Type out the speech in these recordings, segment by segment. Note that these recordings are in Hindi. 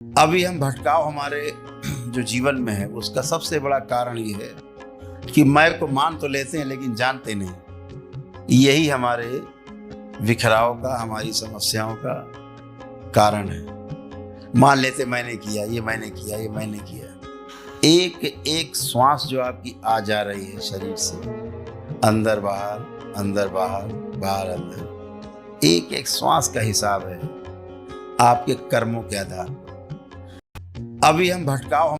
अभी हम भटकाव हमारे जो जीवन में है उसका सबसे बड़ा कारण ये है कि मैं को मान तो लेते हैं लेकिन जानते नहीं। यही हमारे बिखराव का, हमारी समस्याओं का कारण है। मान लेते मैंने किया, ये मैंने किया, ये मैंने किया। एक एक श्वास जो आपकी आ जा रही है शरीर से, अंदर बाहर, अंदर बाहर, बाहर अंदर, एक एक श्वास का हिसाब है आपके कर्मों के आधार पर। अभी हम भटकाव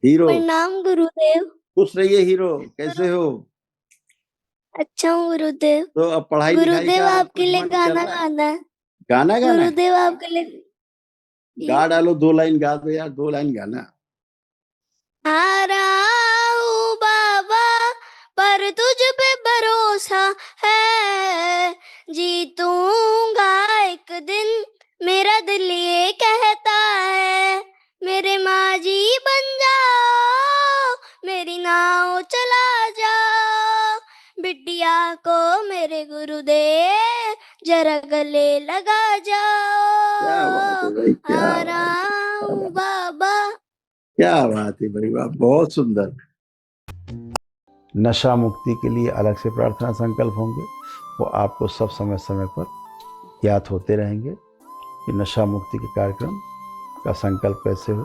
हीरो। प्रणाम गुरुदेव। खुश रहिए हीरो, कैसे हो? अच्छा हूँ गुरुदेव। तो अब पढ़ाई लिखाई गुरुदेव का आपके कुछ लिए मन कर गाना रहा है? गाना है। गाना गाना है? गुरुदेव आपके लिए गा डालो, 2 लाइन गा दो यार, 2 लाइन गाना। आ रहा हूँ बाबा, पर तुझ पे भरोसा है, जीतूंगा एक दिन, मेरा दिल ये कहता है। मेरे माजी बन जाओ, मेरी नाव चला जाओ, बिटिया को मेरे गुरुदेव जरा गले लगा क्या बात है जाओ। भाई, क्या आ बात रहा है, हूँ बाबा। क्या बात है भाई, वाह, बहुत सुंदर। नशा मुक्ति के लिए अलग से प्रार्थना संकल्प होंगे, वो आपको सब समय समय पर ज्ञात होते रहेंगे कि नशा मुक्ति के कार्यक्रम का संकल्प कैसे हो,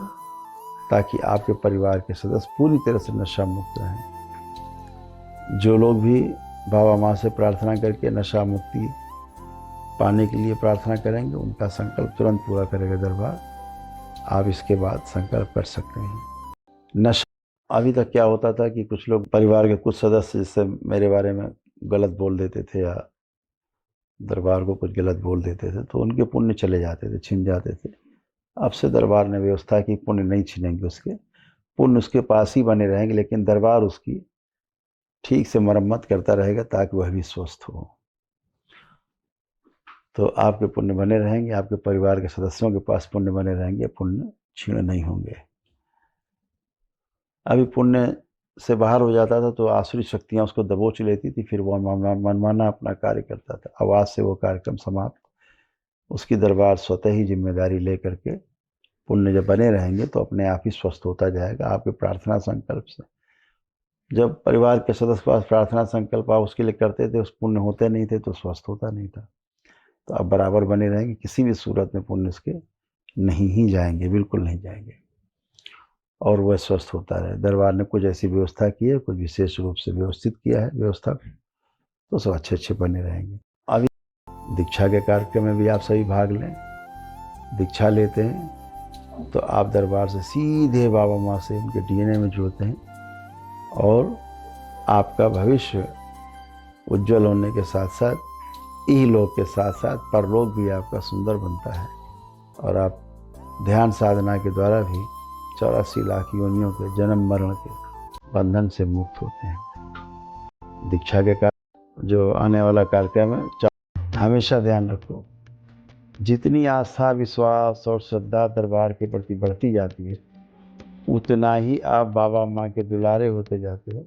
ताकि आपके परिवार के सदस्य पूरी तरह से नशा मुक्त रहें। जो लोग भी बाबा माँ से प्रार्थना करके नशा मुक्ति पाने के लिए प्रार्थना करेंगे, उनका संकल्प तुरंत पूरा करेगा दरबार। आप इसके बाद संकल्प कर सकते हैं। नशा अभी तक क्या होता था कि कुछ लोग, परिवार के कुछ सदस्य जिससे मेरे बारे में गलत बोल देते थे या दरबार को कुछ गलत बोल देते थे, तो उनके पुण्य चले जाते थे, छिन जाते थे। अब से दरबार ने व्यवस्था की, पुण्य नहीं छिनेंगे उसके, पुण्य उसके पास ही बने रहेंगे, लेकिन दरबार उसकी ठीक से मरम्मत करता रहेगा ताकि वह भी स्वस्थ हो। तो आपके पुण्य बने रहेंगे, आपके परिवार के सदस्यों के पास पुण्य बने रहेंगे, पुण्य क्षीण नहीं होंगे। अभी पुण्य से बाहर हो जाता था तो आसुरी शक्तियां उसको दबोच लेती थी, फिर वो मनमाना अपना कार्य करता था। अब आज से वो कार्यक्रम समाप्त। उसकी दरबार स्वतः ही जिम्मेदारी लेकर के, पुण्य जब बने रहेंगे तो अपने आप ही स्वस्थ होता जाएगा आपके प्रार्थना संकल्प से। जब परिवार के सदस्य पास प्रार्थना संकल्प आप उसके लिए करते थे, उस पुण्य होते नहीं थे तो स्वस्थ होता नहीं था। तो अब बराबर बने रहेंगे, किसी भी सूरत में पुण्य उसके नहीं ही जाएंगे, बिल्कुल नहीं जाएंगे, और वह स्वस्थ होता रहे। दरबार ने कुछ ऐसी व्यवस्था की है, कुछ विशेष रूप से व्यवस्थित किया है व्यवस्था, तो सब अच्छे अच्छे बने रहेंगे। अभी दीक्षा के कार्यक्रम में भी आप सभी भाग लें। दीक्षा लेते हैं तो आप दरबार से सीधे बाबा माँ से उनके डीएनए में जुड़ते हैं, और आपका भविष्य उज्जवल होने के साथ साथ इहलोक के साथ साथ परलोक भी आपका सुंदर बनता है, और आप ध्यान साधना के द्वारा भी 84 लाख योनियों के जन्म मरण के बंधन से मुक्त होते हैं। दीक्षा के कारण जो आने वाला कार्यक्रम है, हमेशा ध्यान रखो, जितनी आस्था, विश्वास और श्रद्धा दरबार के प्रति बढ़ती जाती है, उतना ही आप बाबा माँ के दुलारे होते जाते हो,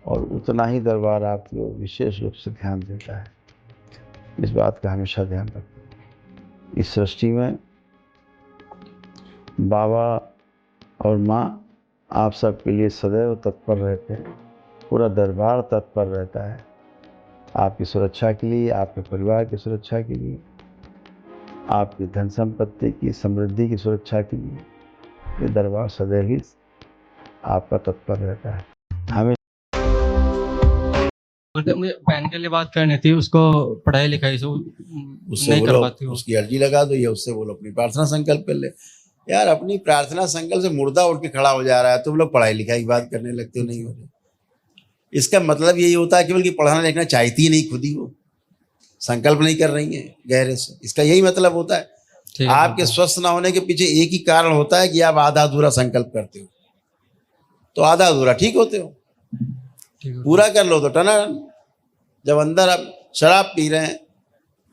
और उतना ही दरबार आपको विशेष रूप से ध्यान देता है। इस बात का हमेशा ध्यान रखो। इस सृष्टि में बाबा और माँ आप सबके लिए सदैव तत्पर रहते हैं, पूरा दरबार तत्पर रहता है आपकी सुरक्षा के लिए, आपके परिवार की सुरक्षा के लिए, आपकी धन संपत्ति की, समृद्धि की सुरक्षा के लिए। ये दरबार सदैव ही आपका तत्पर रहता है। हमें मुझे बहन के लिए बात करनी थी, उसको पढ़ाई लिखाई से उससे नहीं कर बोलो, पाती हूँ। उसकी अर्जी लगा दो, या उससे बोलो अपनी प्रार्थना संकल्प कर ले। यार अपनी प्रार्थना संकल्प से मुर्दा उठ के खड़ा हो जा रहा है, तुम लोग पढ़ाई लिखाई की बात करने लगते हो, नहीं हो रहे। इसका मतलब यही होता है केवल कि पढ़ना लिखना चाहती ही नहीं, खुद ही वो संकल्प नहीं कर रही है गहरे से। इसका यही मतलब होता है। आपके स्वस्थ ना होने के पीछे एक ही कारण होता है कि आप आधा अधूरा संकल्प करते हो। तो आधा अधूरा ठीक होते हो, पूरा कर लो तो टना। जब अंदर आप शराब पी रहे हैं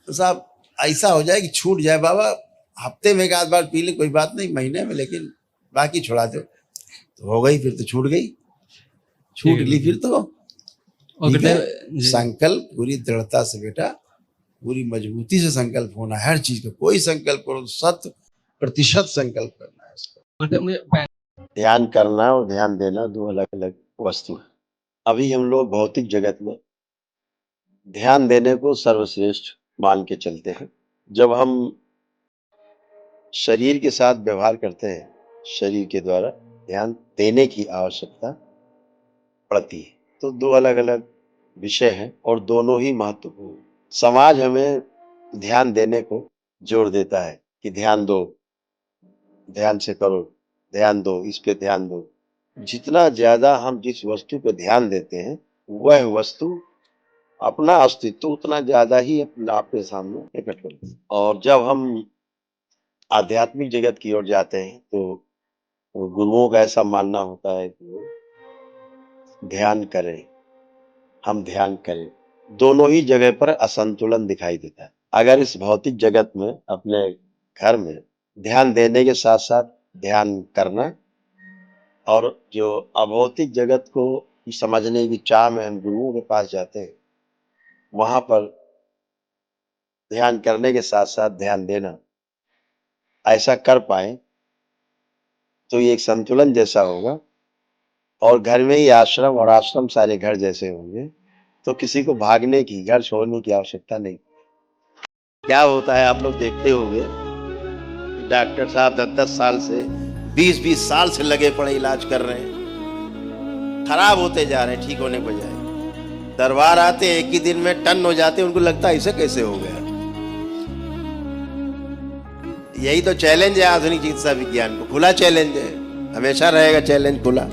तो साहब ऐसा हो जाए कि छूट जाए, बाबा हफ्ते में एक आध बार पी ले कोई बात नहीं, महीने में, लेकिन बाकी छुड़ा दो। तो हो गई, फिर तो छूट गई, छूट ली फिर तो ठीक है। संकल्प पूरी दृढ़ता से बेटा, पूरी मजबूती से संकल्प होना, हर चीज का। कोई संकल्प करो, सत्य प्रतिशत संकल्प करना है इसको। बोलते मुझे ध्यान करना और ध्यान देना दो अलग अलग वस्तु है। अभी हम लोग भौतिक जगत में ध्यान देने को सर्वश्रेष्ठ मान के चलते हैं। जब हम शरीर के साथ व्यवहार करते हैं, शरीर के द्वारा ध्यान देने की आवश्यकता पड़ती है। तो दो अलग अलग विषय हैं और दोनों ही महत्वपूर्ण। समाज हमें ध्यान देने को जोर देता है कि ध्यान दो, ध्यान से करो, ध्यान दो, इस पे ध्यान दो। जितना ज्यादा हम जिस वस्तु पे ध्यान देते हैं वह वस्तु अपना अस्तित्व उतना ज्यादा ही अपने आपके सामने प्रकट करती है। और जब हम आध्यात्मिक जगत की ओर जाते हैं तो गुरुओं का ऐसा मानना होता है कि वो ध्यान करें, हम ध्यान करें। दोनों ही जगह पर असंतुलन दिखाई देता है। अगर इस भौतिक जगत में अपने घर में ध्यान देने के साथ साथ ध्यान करना और जो अभौतिक जगत को समझने की चाह में हम गुरुओं के पास जाते हैं, वहां पर ध्यान करने के साथ साथ ध्यान देना, ऐसा कर पाए तो ये एक संतुलन जैसा होगा। और घर में ही आश्रम और आश्रम सारे घर जैसे होंगे तो किसी को भागने की, घर छोड़ने की आवश्यकता नहीं। क्या होता है आप लोग देखते होंगे, डॉक्टर साहब 10-10 साल से 20-20 साल से लगे पड़े इलाज कर रहे हैं, खराब होते जा रहे हैं, ठीक होने को जाए। दरबार आते एक ही दिन में टन हो जाते, उनको लगता है ऐसे कैसे हो गया। यही तो चैलेंज है आधुनिक चिकित्सा विज्ञान को, खुला चैलेंज है, हमेशा रहेगा चैलेंज खुला।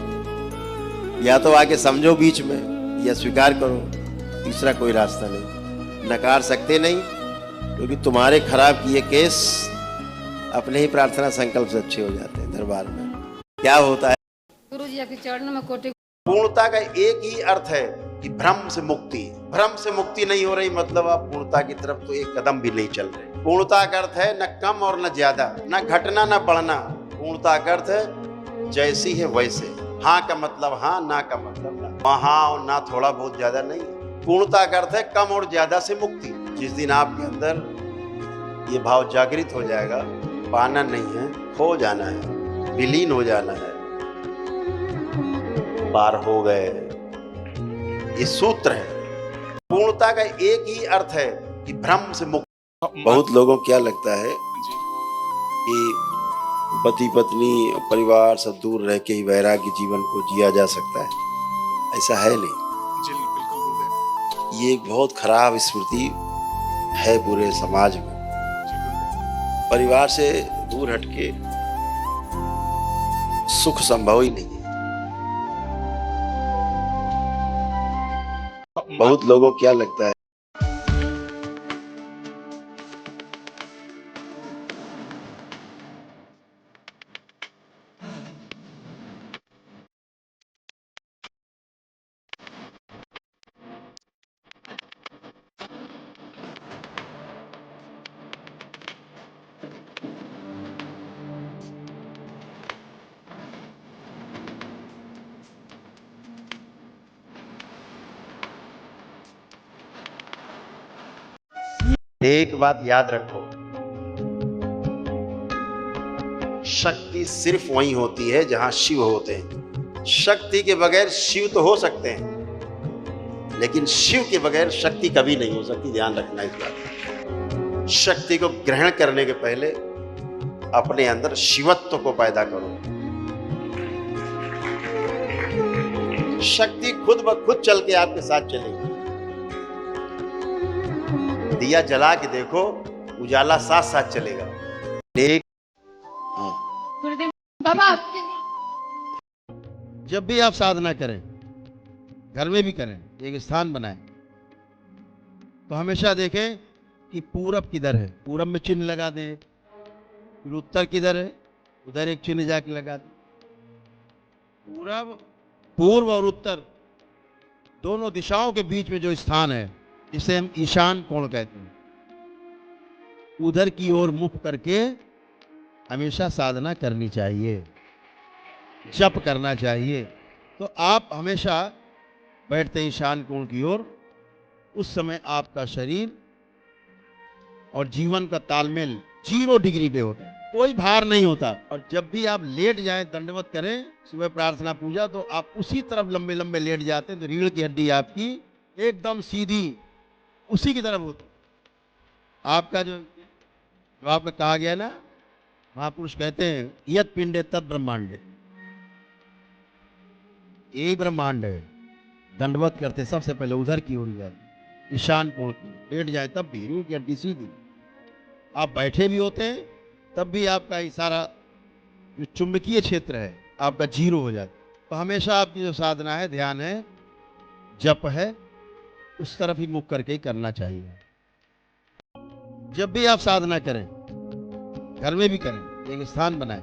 या तो आके समझो बीच में या स्वीकार करो, तीसरा कोई रास्ता नहीं। नकार सकते नहीं, क्योंकि तुम्हारे खराब किए केस अपने ही प्रार्थना संकल्प से अच्छे हो जाते हैं दरबार में। क्या होता है, गुरु जी आपके चरणों में कोटि। पूर्णता का एक ही अर्थ है कि भ्रम से मुक्ति। भ्रम से मुक्ति नहीं हो रही मतलब आप पूर्णता की तरफ तो एक कदम भी नहीं चल रहे। पूर्णता का अर्थ है न कम और न ज्यादा, न घटना न बढ़ना। पूर्णता का अर्थ है जैसी है वैसे। हाँ का मतलब हाँ, ना का मतलब ना। वहाँ और ना थोड़ा बहुत ज्यादा नहीं। पूर्णता का अर्थ है कम और ज्यादा से मुक्ति। जिस दिन आपके अंदर ये भाव जागृत हो जाएगा, पाना नहीं है, खो जाना है, विलीन हो जाना है, पार हो गए, ये सूत्र है। पूर्णता का एक ही अर्थ है कि भ्रम से मुक्त। बहुत लोगों को क्या लगता है कि पति पत्नी परिवार सब दूर रह के ही वैराग्य जीवन को जिया जा सकता है। ऐसा है नहीं। ये एक बहुत खराब स्मृति है पूरे समाज में। परिवार से दूर हटके सुख संभव ही नहीं है। बहुत लोगों को क्या लगता है एक बात याद रखो, शक्ति सिर्फ वहीं होती है जहां शिव होते हैं। शक्ति के बगैर शिव तो हो सकते हैं, लेकिन शिव के बगैर शक्ति कभी नहीं हो सकती। ध्यान रखना इस बात। शक्ति को ग्रहण करने के पहले अपने अंदर शिवत्व को पैदा करो। शक्ति खुद ब खुद चल के आपके साथ चलेगी। दिया जला के देखो, उजाला साथ साथ चलेगा। एक गुरुदेव बाबा, जब भी आप साधना करें, घर में भी करें, एक स्थान बनाएं, तो हमेशा देखें कि पूरब किधर है। पूरब में चिन्ह लगा दें। फिर उत्तर किधर है, उधर एक चिन्ह जाके लगा दें। पूरब, पूर्व और उत्तर दोनों दिशाओं के बीच में जो स्थान है, इसे हम ईशान कोण कहते हैं। उधर की ओर मुख करके हमेशा साधना करनी चाहिए, जप करना चाहिए। तो आप हमेशा बैठते हैं ईशान कोण की ओर। उस समय आपका शरीर और जीवन का तालमेल 0 डिग्री पे होता है। कोई भार नहीं होता। और जब भी आप लेट जाएं, दंडवत करें, सुबह प्रार्थना पूजा, तो आप उसी तरफ लंबे लंबे लेट जाते हैं, तो रीढ़ की हड्डी आपकी एकदम सीधी उसी की तरफ होती। आपका जो आपने कहा गया ना, महापुरुष कहते हैं यत पिंडे तद ब्रह्मांडे, यही ब्रह्मांड है। दंडवत करते सबसे पहले उधर की ओर जाए, ईशान कोण की, लेट जाए तब भी रीढ़ की हड्डी सीधी। आप बैठे भी होते हैं तब भी आपका ये सारा जो चुंबकीय क्षेत्र है आपका जीरो हो जाता है। तो हमेशा आपकी जो साधना है, ध्यान है, जप है, उस तरफ ही मुख करके ही करना चाहिए। जब भी आप साधना करें, घर में भी करें, एक स्थान बनाएं,